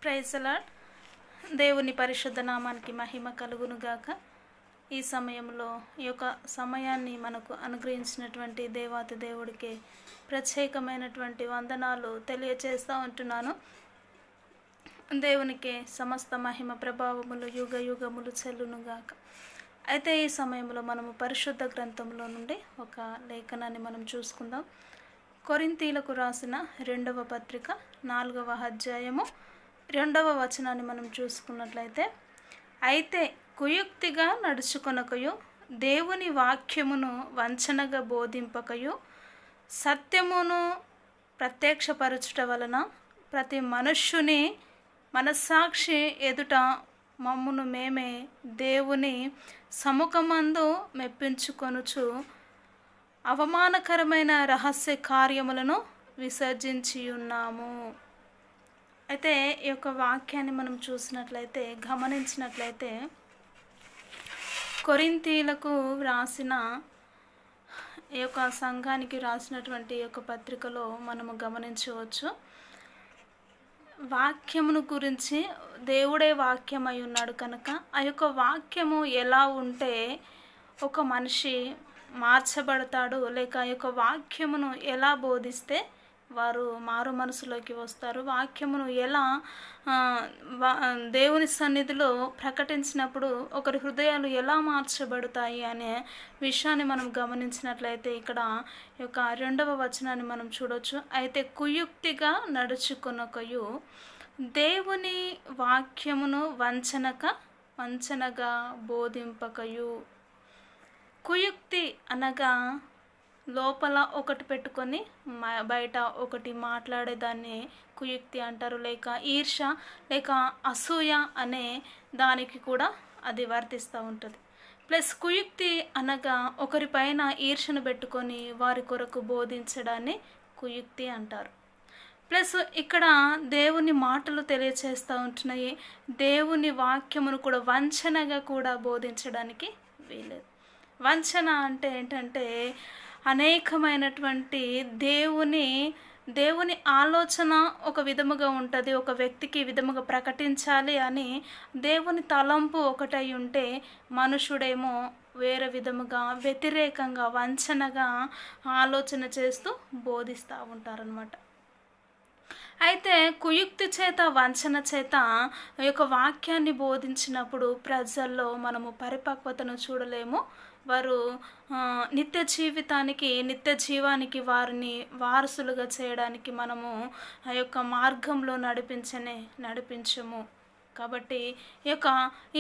Praise the lord. దేవుని పరిశుద్ధ నామానికి మహిమ కలుగును గాక. ఈ సమయంలో ఈ యొక్క సమయాన్ని మనకు అనుగ్రహించినటువంటి దేవాతి దేవుడికి ప్రత్యేకమైనటువంటి వందనాలు తెలియచేస్తూ ఉంటున్నాను. దేవునికి సమస్త మహిమ ప్రభావములు యుగ యుగములు చెల్లును గాక. అయితే ఈ సమయంలో మనము పరిశుద్ధ గ్రంథంలో నుండి ఒక లేఖనాన్ని మనం చూసుకుందాం. కొరింథీలకు రాసిన 2వ పత్రిక 4వ అధ్యాయము 2వ వచనాన్ని మనం చూసుకున్నట్లయితే, అయితే కుయుక్తిగా నడుచుకొనకయు దేవుని వాక్యమును వంచనగా బోధింపకయు సత్యమును ప్రత్యక్షపరచుట వలన ప్రతి మనుష్యుని మనస్సాక్షి ఎదుట మమ్మును మేమే దేవుని సముఖమందు మెప్పించుకొనుచు అవమానకరమైన రహస్య కార్యములను విసర్జించి ఉన్నాము. అయితే ఈ యొక్క వాక్యాన్ని మనం చూసినట్లయితే, గమనించినట్లయితే, కొరింథీలకు రాసిన ఈ యొక్క సంఘానికి రాసినటువంటి ఈ యొక్క పత్రికలో మనము గమనించవచ్చు. వాక్యమును గురించి దేవుడే వాక్యమై ఉన్నాడు కనుక ఆ యొక్క వాక్యము ఎలా ఉంటే ఒక మనిషి మార్చబడతాడు, లేక ఆ యొక్క వాక్యమును ఎలా బోధిస్తే వారు మారు మనసులోకి వస్తారు, వాక్యమును ఎలా దేవుని సన్నిధిలో ప్రకటించినప్పుడు ఒకరి హృదయాలు ఎలా మార్చబడతాయి అనే విషయాన్ని మనం గమనించినట్లయితే ఇక్కడ ఈ యొక్క 2వ వచనాన్ని మనం చూడవచ్చు. అయితే కుయుక్తిగా నడుచుకొనకయు దేవుని వాక్యమును వంచనగా బోధింపకయు. కుయుక్తి అనగా లోపల ఒకటి పెట్టుకొని బయట ఒకటి మాట్లాడేదాన్ని కుయుక్తి అంటారు, లేక ఈర్ష లేక అసూయ అనే దానికి కూడా అది వర్తిస్తూ ఉంటుంది. ప్లస్ కుయుక్తి అనగా ఒకరిపైన ఈర్షను పెట్టుకొని వారి కొరకు బోధించడాన్ని కుయుక్తి అంటారు. ప్లస్ ఇక్కడ దేవుని మాటలు తెలియచేస్తూ ఉంటున్నాయి. దేవుని వాక్యమును కూడా వంచనగా కూడా బోధించడానికి వీలేదు. వంచన అంటే ఏంటంటే అనేకమైనటువంటి దేవుని ఆలోచన ఒక విధముగా ఉంటుంది, ఒక వ్యక్తికి విధముగా ప్రకటించాలి అని దేవుని తలంపు ఒకటై ఉంటే మనుషుడేమో వేరే విధముగా వ్యతిరేకంగా వంచనగా ఆలోచన చేస్తూ బోధిస్తూ ఉంటారనమాట. అయితే కుయుక్తి చేత వంచన చేత ఈ యొక్క వాక్యాన్ని బోధించినప్పుడు ప్రజల్లో మనము పరిపక్వతను చూడలేము. వారు నిత్య జీవానికి వారిని వారసులుగా చేయడానికి మనము ఆ యొక్క మార్గంలో నడిపించము. కాబట్టి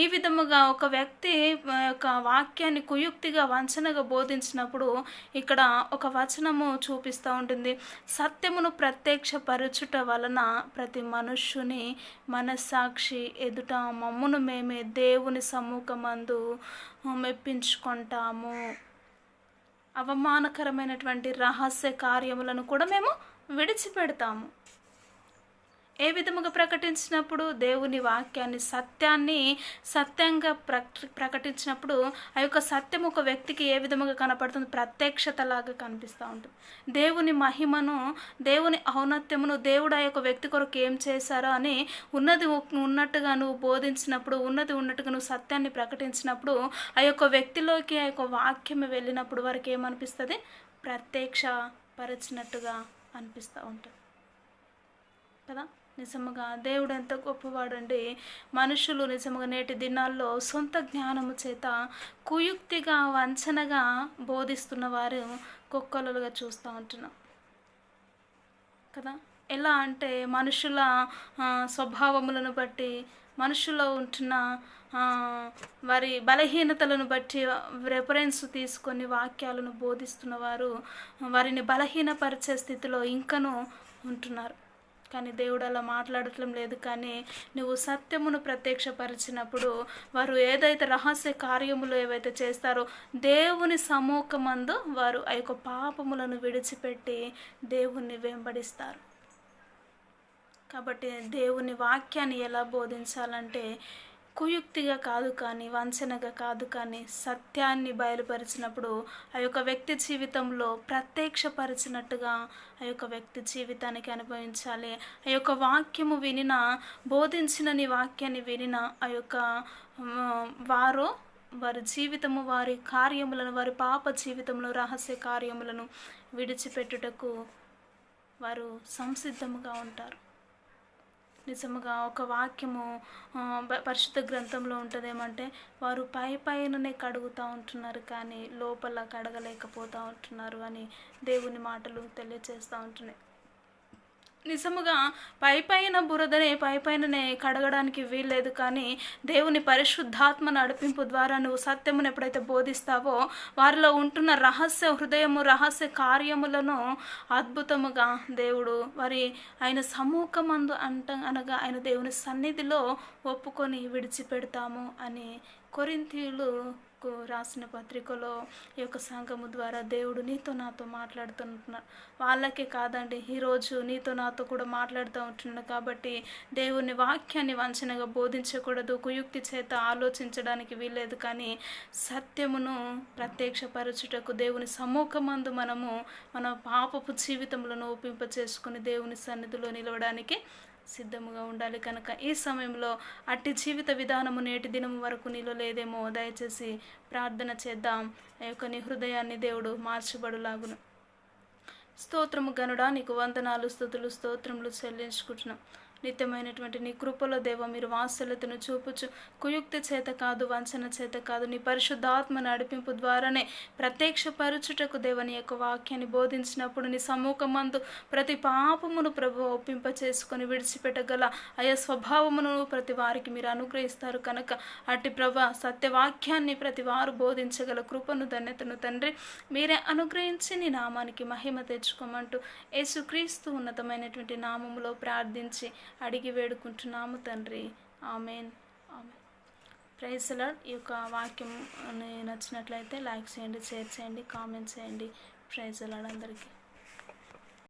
ఈ విధముగా ఒక వ్యక్తి యొక్క వాక్యాన్ని కుయుక్తిగా వంచనగా బోధించినప్పుడు ఇక్కడ ఒక వచనము చూపిస్తూ ఉంటుంది. సత్యమును ప్రత్యక్షపరచుట వలన ప్రతి మనుష్యుని మనస్సాక్షి ఎదుట మమ్మును మేమే దేవుని సముఖమందు మెప్పించుకుంటాము. అవమానకరమైనటువంటి రహస్య కార్యములను కూడా మేము విడిచిపెడతాము. ఏ విధముగా ప్రకటించినప్పుడు దేవుని వాక్యాన్ని సత్యంగా ప్రకటించినప్పుడు ఆ యొక్క సత్యం ఒక వ్యక్తికి ఏ విధముగా కనపడుతుంది, ప్రత్యక్షతలాగా కనిపిస్తూ ఉంటుంది. దేవుని మహిమను, దేవుని ఔన్నత్యమును, దేవుడు ఆ యొక్క వ్యక్తి కొరకు ఏం చేశారో అని ఉన్నట్టుగా నువ్వు బోధించినప్పుడు, ఉన్నట్టుగా నువ్వు సత్యాన్ని ప్రకటించినప్పుడు ఆ యొక్క వ్యక్తిలోకి ఆ యొక్క వాక్యం వెళ్ళినప్పుడు వారికి ఏమనిపిస్తుంది, ప్రత్యక్షపరిచినట్టుగా అనిపిస్తూ ఉంటుంది కదా. నిజముగా దేవుడు ఎంత గొప్పవాడండి. మనుషులు నిజముగా నేటి దినాల్లో సొంత జ్ఞానము చేత కుయుక్తిగా వంచనగా బోధిస్తున్న వారు కుక్కలుగా చూస్తూ ఉంటున్నాం కదా. ఎలా అంటే మనుషుల స్వభావములను బట్టి, మనుషుల్లో ఉంటున్న వారి బలహీనతలను బట్టి రెఫరెన్స్ తీసుకొని వాక్యాలను బోధిస్తున్న వారు వారిని బలహీనపరిచే స్థితిలో ఇంకనూ ఉంటున్నారు. కానీ దేవుడు అలా మాట్లాడటం లేదు. కానీ నువ్వు సత్యమును ప్రత్యక్షపరిచినప్పుడు వారు ఏదైతే రహస్య కార్యములు ఏవైతే చేస్తారో దేవుని సముఖమందు వారు ఆ యొక్క పాపములను విడిచిపెట్టి దేవుణ్ణి వెంబడిస్తారు. కాబట్టి దేవుని వాక్యాన్ని ఎలా బోధించాలంటే కుయుక్తిగా కాదు కానీ, వంచనగా కాదు కానీ, సత్యాన్ని బయలుపరిచినప్పుడు ఆ యొక్క వ్యక్తి జీవితంలో ప్రత్యక్షపరిచినట్టుగా ఆ యొక్క వ్యక్తి జీవితానికి అనుభవించాలి. ఆ యొక్క వాక్యము వినిన, బోధించిన నీ వాక్యాన్ని వినిన ఆ యొక్క వారి జీవితము, వారి కార్యములను, వారి పాప జీవితంలో రహస్య కార్యములను విడిచిపెట్టుటకు వారు సంసిద్ధముగా ఉంటారు. నిజముగా ఒక వాక్యము పరిశుద్ధ గ్రంథంలో ఉంటుంది ఏమంటే, వారు పైననే కడుగుతూ ఉంటున్నారు కానీ లోపల కడగలేకపోతూ ఉంటున్నారు అని దేవుని మాటలు తెలియజేస్తూ ఉంటున్నాయి. నిజముగా పైన బురదనే పైననే కడగడానికి వీల్లేదు, కానీ దేవుని పరిశుద్ధాత్మ నడిపింపు ద్వారా నువ్వు సత్యమును ఎప్పుడైతే బోధిస్తావో వారిలో ఉంటున్న రహస్య హృదయము, రహస్య కార్యములను అద్భుతముగా దేవుడు ఆయన సమ్ముఖమందు అనగా ఆయన దేవుని సన్నిధిలో ఒప్పుకొని విడిచిపెడతాము అని కొరింథీయులకు రాసిన పత్రికలో ఈ యొక్క సంఘము ద్వారా దేవుడు నీతో నాతో మాట్లాడుతుంటున్నారు. వాళ్ళకే కాదండి, ఈరోజు నీతో నాతో కూడా మాట్లాడుతూ ఉంటున్నాను. కాబట్టి దేవుని వాక్యాన్ని వంచనగా బోధించకూడదు, కుయుక్తి చేత ఆలోచించడానికి వీల్లేదు, కానీ సత్యమును ప్రత్యక్షపరచుటకు దేవుని సమ్ముఖమందు మన పాపపు జీవితంలో ఒప్పింప చేసుకుని దేవుని సన్నిధిలో నిలవడానికి సిద్ధముగా ఉండాలి. కనుక ఈ సమయంలో అట్టి జీవిత విధానము నేటి దినము వరకు నీలో లేదేమో దయచేసి ప్రార్థన చేద్దాం. ఆ యొక్క నీ హృదయాన్ని దేవుడు మార్చబడులాగును. స్తోత్రము గనుడా, నీకు వందనాలు, స్తుతులు, స్తోత్రములు చెల్లించుకుంటున్నాం. నిత్యమైనటువంటి నీ కృపలో దేవ మీరు వాత్సల్యతను చూపుచు, కుయుక్తి చేత కాదు, వంచన చేత కాదు, నీ పరిశుద్ధాత్మ నడిపింపు ద్వారానే ప్రత్యక్షపరచుటకు దేవ నీ యొక్క వాక్యాన్ని బోధించినప్పుడు నీ సమ్ముఖమందు ప్రతి పాపమును ప్రభు ఒప్పింప చేసుకొని విడిచిపెట్టగల ఆయా స్వభావమును ప్రతి వారికి మీరు అనుగ్రహిస్తారు. కనుక అట్టి ప్రభ సత్యవాక్యాన్ని ప్రతి వారు బోధించగల కృపను, ధన్యతను తండ్రి మీరే అనుగ్రహించి నీ నామానికి మహిమ తెచ్చుకోమంటూ యేసుక్రీస్తు ఉన్నతమైనటువంటి నామములో ప్రార్థించి అడిగి వేడుకుంటున్నాము తండ్రి. Amen. Amen. Praise the Lord. ఈ యొక్క వాక్యం నచ్చినట్లయితే లైక్ చేయండి, షేర్ చేయండి, కామెంట్ చేయండి. ప్రైజ్ ది లార్డ్ అందరికీ.